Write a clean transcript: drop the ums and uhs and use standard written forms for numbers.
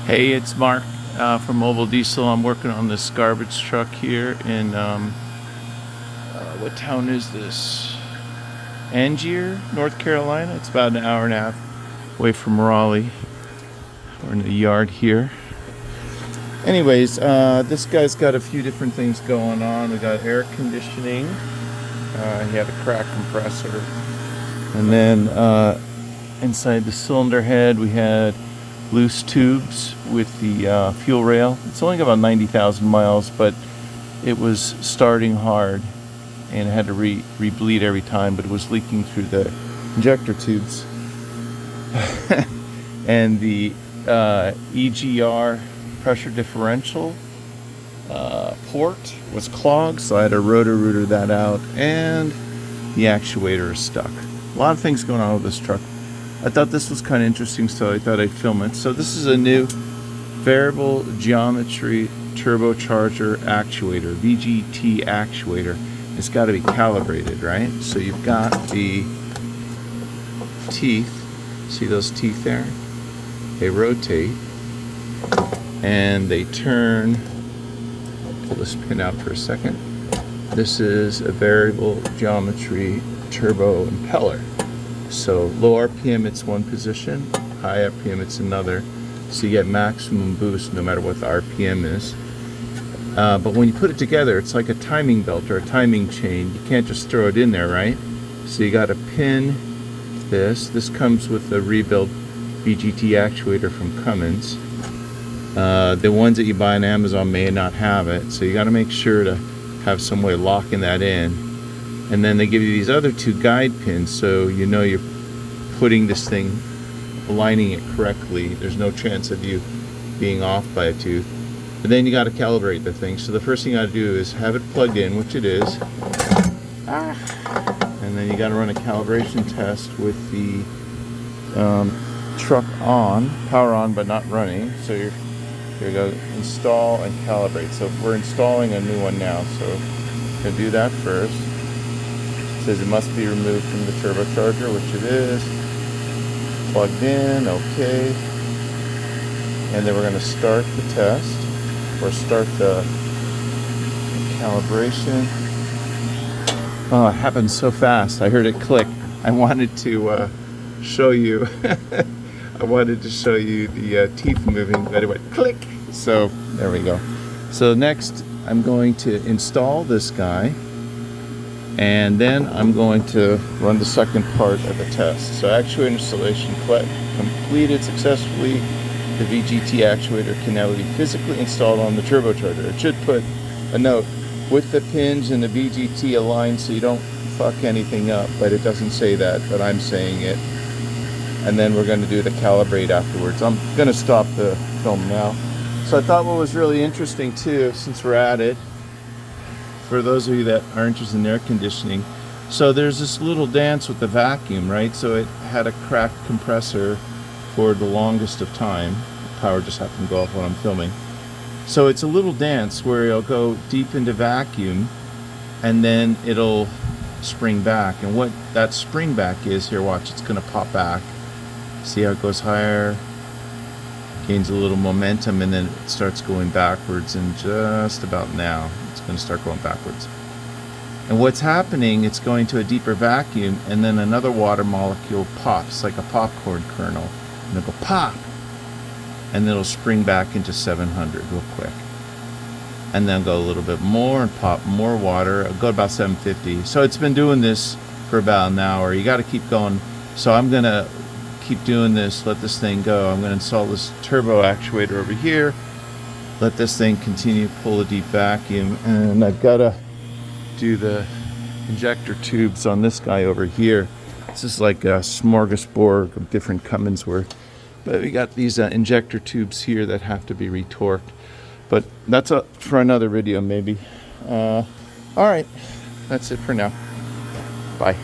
Hey, it's Mark from Mobile Diesel. I'm working on this garbage truck here in, what town is this? Angier, North Carolina. It's about an hour and a half away from Raleigh. We're in the yard here. Anyways, this guy's got a few different things going on. We got air conditioning. He had a cracked compressor. And then inside the cylinder head, we had loose tubes with the fuel rail. It's only got about 90,000 miles, but it was starting hard and it had to re-bleed every time, but it was leaking through the injector tubes. And the EGR pressure differential port was clogged, so I had to rotor that out, and the actuator is stuck. A lot of things going on with this truck. I thought this was kind of interesting, so I thought I'd film it. So this is a new variable geometry turbocharger actuator, VGT actuator. It's got to be calibrated, right? So you've got the teeth. See those teeth there? They rotate and they turn. I'll pull this pin out for a second. This is a variable geometry turbo impeller. So low RPM, it's one position, high RPM, it's another. So you get maximum boost no matter what the RPM is. But when you put it together, it's like a timing belt or a timing chain. You can't just throw it in there, right? So you got to pin this. This comes with the rebuilt VGT actuator from Cummins. The ones that you buy on Amazon may not have it, so you got to make sure to have some way of locking that in. And then they give you these other two guide pins, so you know you're putting this thing, aligning it correctly. There's no chance of you being off by a tooth. But then you got to calibrate the thing. So the first thing you got to do is have it plugged in, which it is. And then you got to run a calibration test with the truck on, power on but not running. So here you go, install and calibrate. So we're installing a new one now, so we're going to do that first. It says it must be removed from the turbocharger, which it is. Plugged in, okay. And then we're going to start the test, or start the calibration. Oh, it happened so fast. I heard it click. I wanted to show you. I wanted to show you the teeth moving, but it went click. So there we go. So next, I'm going to install this guy. And then I'm going to run the second part of the test. So actuator installation completed successfully. The VGT actuator can now be physically installed on the turbocharger. It should put a note with the pins and the VGT aligned so you don't fuck anything up, but it doesn't say that, but I'm saying it. And then we're going to do the calibrate afterwards. I'm going to stop the film now. So I thought what was really interesting too, since we're at it, for those of you that are interested in air conditioning, so there's this little dance with the vacuum, right? So it had a cracked compressor for the longest of time. Power just happened to go off when I'm filming. So it's a little dance where it'll go deep into vacuum and then it'll spring back. And what that spring back is, here, watch, it's going to pop back. See how it goes higher, gains a little momentum, and then it starts going backwards, and just about now it's going to start going backwards. And what's happening, it's going to a deeper vacuum, and then another water molecule pops like a popcorn kernel, and it'll go pop, and then it'll spring back into 700 real quick, and then go a little bit more and pop more water. It'll go about 750. So it's been doing this for about an hour. You got to keep going. So I'm going to keep doing this, let this thing go. I'm going to install this turbo actuator over here, let this thing continue to pull a deep vacuum, and I've got to do the injector tubes on this guy over here. This is like a smorgasbord of different Cummins work, but we got these injector tubes here that have to be retorqued, but that's for another video maybe. All right, that's it for now. Bye.